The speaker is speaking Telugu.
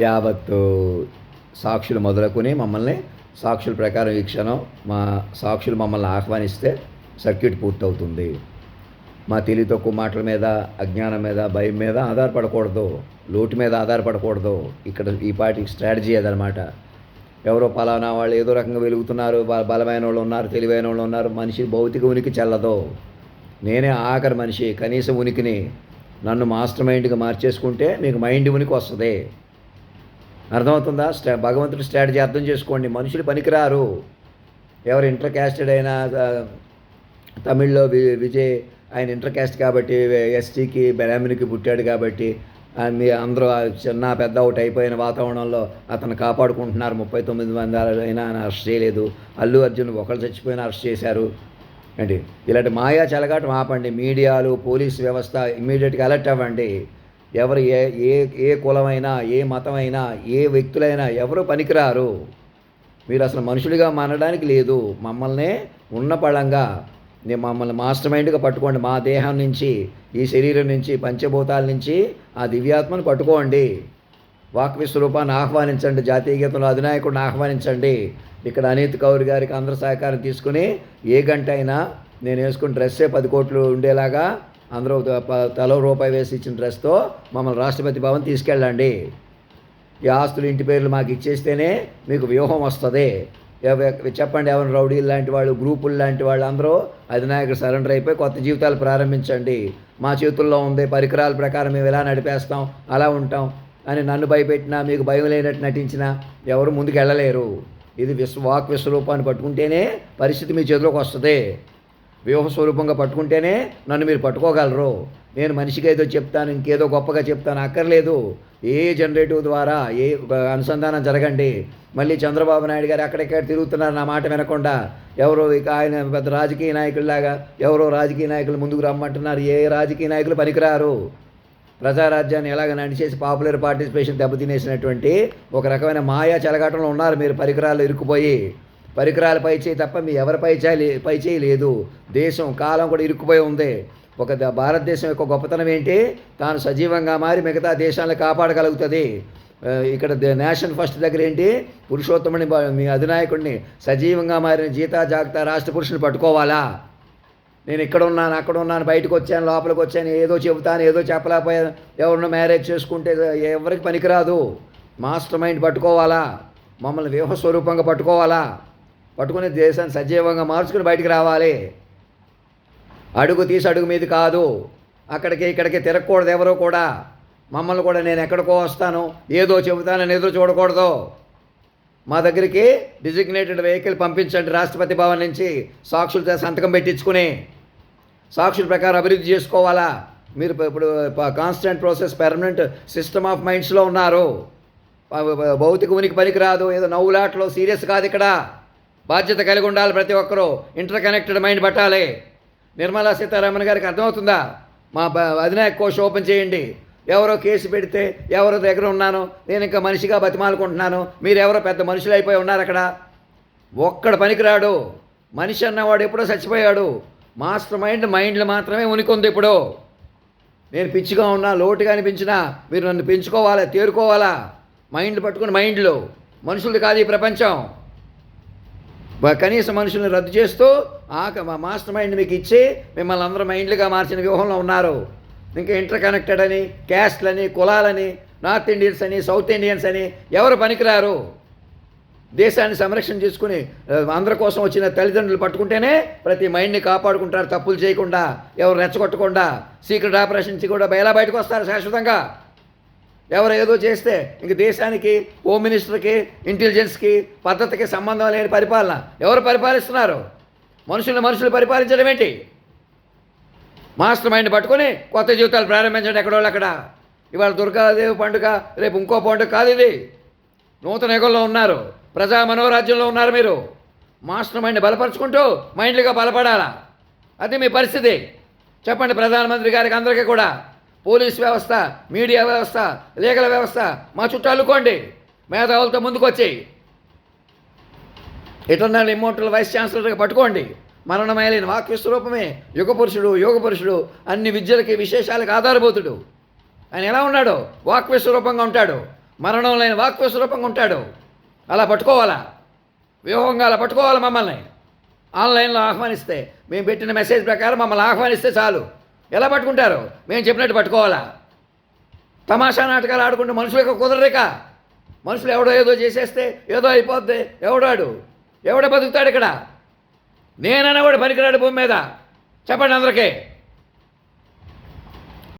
యావత్తు సాక్షులు మొదలుకొని మమ్మల్ని సాక్షుల ప్రకారం ఈ క్షణం మా సాక్షులు మమ్మల్ని ఆహ్వానిస్తే సర్క్యూట్ పూర్తవుతుంది. మా తెలివి తక్కువ మాటల మీద, అజ్ఞానం మీద, భయం మీద ఆధారపడకూడదు, లోటు మీద ఆధారపడకూడదు. ఇక్కడ ఈ పార్టీకి స్ట్రాటజీ అదనమాట. ఎవరో పలానా వాళ్ళు ఏదో రకంగా వెలుగుతున్నారు, బలమైన వాళ్ళు ఉన్నారు, తెలివైన వాళ్ళు ఉన్నారు. మనిషి భౌతిక ఉనికి చెల్లదు. నేనే ఆఖరి మనిషి, కనీస ఉనికిని. నన్ను మాస్టర్ మైండ్గా మార్చేసుకుంటే మీకు మైండ్ ఉనికి వస్తుంది. అర్థమవుతుందా? భగవంతుడి స్ట్రాటజీ అర్థం చేసుకోండి. మనుషులు పనికిరారు. ఎవరు ఇంటర్ క్యాస్టెడ్ అయినా, తమిళ్లో విజయ్ ఆయన ఇంటర్ క్యాస్ట్ కాబట్టి, ఎస్టీకి బ్రాహ్మణికి పుట్టాడు కాబట్టి మీ అందరూ చిన్న పెద్ద ఒకటి అయిపోయిన వాతావరణంలో అతను కాపాడుకుంటున్నారు. 39 మంది అయినా అరెస్ట్ చేయలేదు. అల్లు అర్జున్ ఒకళ్ళు చచ్చిపోయినా అరెస్ట్ చేశారు. ఏంటి ఇలాంటి మాయా చెలగాటం ఆపండి. మీడియాలు, పోలీస్ వ్యవస్థ ఇమ్మీడియట్గా అలర్ట్ అవ్వండి. ఎవరు ఏ ఏ ఏ కులమైనా, ఏ మతమైనా, ఏ వ్యక్తులైనా ఎవరు పనికిరారు. మీరు అసలు మనుషులుగా మానడానికి లేదు. మమ్మల్ని ఉన్న పళంగా మమ్మల్ని మాస్టర్ మైండ్గా పట్టుకోండి. మా దేహం నుంచి, ఈ శరీరం నుంచి, పంచభూతాల నుంచి ఆ దివ్యాత్మను పట్టుకోండి. వాక్ విశ్వరూపాన్ని ఆహ్వానించండి. జాతీయ గీతంలో అధినాయకుడిని ఆహ్వానించండి. ఇక్కడ అనిత్ కౌర్ గారికి అందరి సహకారం తీసుకుని ఏ గంట అయినా నేను వేసుకున్న డ్రెస్సే 10 కోట్లు ఉండేలాగా అందరూ తలో రూపాయి వేసి ఇచ్చిన డ్రెస్తో మమ్మల్ని రాష్ట్రపతి భవన్ తీసుకెళ్ళండి. ఈ ఆస్తులు, ఇంటి పేర్లు మాకు ఇచ్చేస్తేనే మీకు వ్యూహం వస్తుంది. చెప్పండి, ఎవరు రౌడీలు లాంటి వాళ్ళు, గ్రూపులు లాంటి వాళ్ళు అందరూ అధినాయకుడు సరెండర్ అయిపోయి కొత్త జీవితాలు ప్రారంభించండి. మా చేతుల్లో ఉంది, పరికరాల ప్రకారం మేము ఎలా నడిపేస్తాం, అలా ఉంటాం అని నన్ను భయపెట్టినా, మీకు భయం లేనట్టు నటించినా ఎవరు ముందుకు వెళ్ళలేరు. ఇది వాక్ విశ్వరూపాన్ని పట్టుకుంటేనే పరిస్థితి మీ చేతిలోకి వస్తుంది. వ్యూహ స్వరూపంగా పట్టుకుంటేనే నన్ను మీరు పట్టుకోగలరు. నేను మనిషికి ఏదో చెప్తాను, ఇంకేదో గొప్పగా చెప్తాను అక్కర్లేదు. ఏ జనరేటివ్ ద్వారా ఏ అనుసంధానం జరగండి. మళ్ళీ చంద్రబాబు నాయుడు గారు అక్కడెక్కడ తిరుగుతున్నారు నా మాట వినకుండా. ఎవరో ఇక ఆయన పెద్ద రాజకీయ నాయకుల్లాగా ఎవరో రాజకీయ నాయకులు ముందుకు రమ్మంటున్నారు. ఏ రాజకీయ నాయకులు పనికిరారు. ప్రజారాజ్యాన్ని ఎలాగ నడిచేసి పాపులర్ పార్టిసిపేషన్ దెబ్బతినేసినటువంటి ఒక రకమైన మాయా చెలగాటంలో ఉన్నారు మీరు. పరికరాలు ఇరుక్కుపోయి, పరికరాలు పైచేయి తప్ప మీ ఎవరి పైచేయి లేదు. దేశం, కాలం కూడా ఇరుక్కుపోయి ఉంది. ఒక భారతదేశం యొక్క గొప్పతనం ఏంటి? తాను సజీవంగా మారి మిగతా దేశాలను కాపాడగలుగుతుంది. ఇక్కడ నేషన్ ఫస్ట్ దగ్గర ఏంటి? పురుషోత్తముని, మీ అధినాయకుడిని, సజీవంగా మారిన జీతా జాగ్తా రాష్ట్ర పురుషుని పట్టుకోవాలా? నేను ఇక్కడ ఉన్నాను, అక్కడ ఉన్నాను, బయటకు వచ్చాను, లోపలికి వచ్చాను, ఏదో చెబుతాను, ఏదో చెప్పలేకపోయాను, ఎవరినో మ్యారేజ్ చేసుకుంటే ఎవరికి పనికిరాదు. మాస్టర్ మైండ్ పట్టుకోవాలా? మమ్మల్ని వ్యూహ స్వరూపంగా పట్టుకోవాలా? పట్టుకుని దేశాన్ని సజీవంగా మార్చుకుని బయటికి రావాలి. అడుగు తీసి అడుగు మీద కాదు. అక్కడికి ఇక్కడికి తిరగకూడదు ఎవరో కూడా. మమ్మల్ని కూడా నేను ఎక్కడికో వస్తాను, ఏదో చెబుతానని ఎదురు చూడకూడదు. మా దగ్గరికి డిజిగ్నేటెడ్ వెహికల్ పంపించండి రాష్ట్రపతి భవన్ నుంచి. సాక్షులతో సంతకం పెట్టించుకుని సాక్షుల ప్రకారం అభివృద్ధి చేసుకోవాలా? మీరు ఇప్పుడు constant process, permanent system of మైండ్స్లో ఉన్నారు. భౌతిక ఉనికి పనికిరాదు. ఏదో నవ్వులాట్లో సీరియస్ కాదు. ఇక్కడ బాధ్యత కలిగి ఉండాలి ప్రతి ఒక్కరూ. ఇంటర్ కనెక్టెడ్ మైండ్ పట్టాలి. నిర్మలా సీతారామన్ గారికి అర్థమవుతుందా? మా అధినాయక కోశ ఓపెన్ చేయండి. ఎవరో కేసు పెడితే ఎవరో దగ్గర ఉన్నాను, నేను ఇంకా మనిషిగా బతిమాలుకుంటున్నాను, మీరెవరో పెద్ద మనుషులు అయిపోయి ఉన్నారు. అక్కడ ఒక్కడ పనికిరాడు. మనిషి అన్నవాడు ఎప్పుడో చచ్చిపోయాడు. మాస్టర్ మైండ్లు మాత్రమే ఉనికుంది ఇప్పుడు. నేను పిచ్చిగా ఉన్నా, లోటుగా అనిపించినా మీరు నన్ను పెంచుకోవాలా, తేరుకోవాలా? మైండ్లు పట్టుకుని, మైండ్లు మనుషులది కాదు ఈ ప్రపంచం. కనీస మనుషుల్ని రద్దు చేస్తూ మాస్టర్ మైండ్ మీకు ఇచ్చి మిమ్మల్ని అందరూ మైండ్లుగా మార్చిన వ్యూహంలో ఉన్నారు. ఇంకా ఇంటర్ కనెక్టెడ్ అని, క్యాస్ట్లని, కులాలని, నార్త్ ఇండియన్స్ అని, సౌత్ ఇండియన్స్ అని ఎవరు పనికిరారు. దేశాన్ని సంరక్షణ చేసుకుని అందరి కోసం వచ్చిన తల్లిదండ్రులు పట్టుకుంటేనే ప్రతి మైండ్ని కాపాడుకుంటారు. తప్పులు చేయకుండా, ఎవరు రెచ్చగొట్టకుండా, సీక్రెట్ ఆపరేషన్ నుంచి కూడా ఎలా బయటకు వస్తారు శాశ్వతంగా. ఎవరు ఏదో చేస్తే ఇంక దేశానికి, హోమ్ మినిస్టర్కి, ఇంటెలిజెన్స్కి, పద్ధతికి సంబంధం లేని పరిపాలన ఎవరు పరిపాలిస్తున్నారు? మనుషులు పరిపాలించడం ఏంటి? మాస్టర్ మైండ్ పట్టుకొని కొత్త జీవితాలు ప్రారంభించండి ఎక్కడోళ్ళు అక్కడ. ఇవాళ దుర్గాదేవి పండుగ, రేపు ఇంకో పండుగ కాదు. ఇది నూతన యుగంలో ఉన్నారు. ప్రజా మనోరాజ్యంలో ఉన్నారు మీరు. మాస్టర్ మైండ్ బలపరుచుకుంటూ మైండ్లుగా బలపడాలా? అది మీ పరిస్థితి. చెప్పండి ప్రధానమంత్రి గారికి, అందరికీ కూడా. పోలీస్ వ్యవస్థ, మీడియా వ్యవస్థ, లీగల్ వ్యవస్థ మా చుట్టూ అల్లుకోండి. మేధావులతో ముందుకు వచ్చి ఇటర్నల్ ఇమ్మోర్టల్ వైస్ ఛాన్సలర్గా పట్టుకోండి. మరణమైలిన వాక్ విశ్వరూపమే యుగ పురుషుడు, అన్ని విద్యలకి, విశేషాలకు ఆధారభూతుడు. ఆయన ఎలా ఉన్నాడు? వాక్ విశ్వరూపంగా ఉంటాడు. మరణం లేని వాక్య స్వరూపంగా ఉంటాడు. అలా పట్టుకోవాలా, వ్యూహంగా అలా పట్టుకోవాలి. మమ్మల్ని ఆన్లైన్లో ఆహ్వానిస్తే, మేము పెట్టిన మెసేజ్ ప్రకారం మమ్మల్ని ఆహ్వానిస్తే చాలు. ఎలా పట్టుకుంటారు? మేము చెప్పినట్టు పట్టుకోవాలా? తమాషా నాటకాలు ఆడుకుంటూ మనుషులకు కుదరరిక. మనుషులు ఎవడో ఏదో చేసేస్తే ఏదో అయిపోద్ది. ఎవడ బతుకుతాడు ఇక్కడ? నేననేవాడు పనికిరాడు భూమి మీద. చెప్పండి అందరికీ.